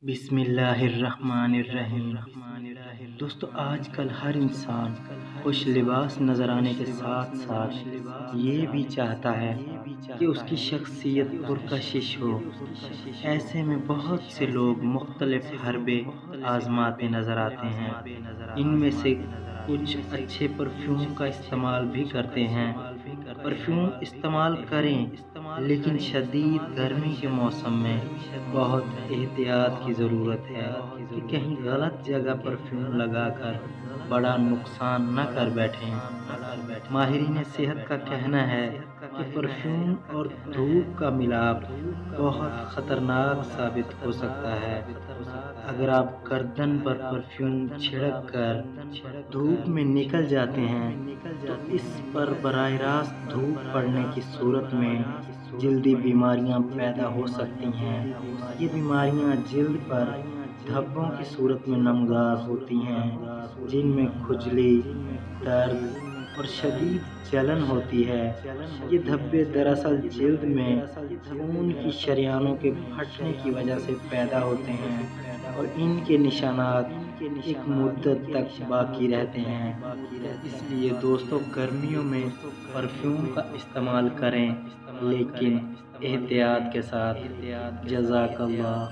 بسم اللہ الرحمن الرحیم۔ دوستو، آج کل ہر انسان خوش لباس نظر آنے کے ساتھ ساتھ یہ بھی چاہتا ہے کہ اس کی شخصیت پرکشش ہو۔ ایسے میں بہت سے لوگ مختلف حربے آزماتے نظر آتے ہیں۔ ان میں سے کچھ اچھے پرفیوم کا استعمال بھی کرتے ہیں۔ پرفیوم استعمال کریں، لیکن شدید گرمی کے موسم میں بہت احتیاط کی ضرورت ہے کہ کہیں غلط جگہ پرفیوم لگا کر بڑا نقصان نہ کر بیٹھیں۔ ماہرین صحت کا کہنا ہے کہ پرفیوم اور دھوپ کا ملاپ بہت خطرناک ثابت ہو سکتا ہے۔ اگر آپ گردن پر پرفیوم چھڑک کر دھوپ میں نکل جاتے ہیں تو اس پر براہ راست دھوپ پڑنے کی صورت میں جلدی بیماریاں پیدا ہو سکتی ہیں۔ یہ بیماریاں جلد پر دھبوں کی صورت میں نمودار ہوتی ہیں، جن میں کھجلی، درد اور شدید جلن ہوتی ہے۔ یہ دھبے دراصل جلد میں خون کی شریانوں کے پھٹنے کی وجہ سے پیدا ہوتے ہیں اور ان کے نشانات ایک مدت تک باقی رہتے ہیں۔ اس لیے دوستو، گرمیوں میں پرفیوم کا استعمال کریں، لیکن احتیاط کے ساتھ۔ جزاک اللہ۔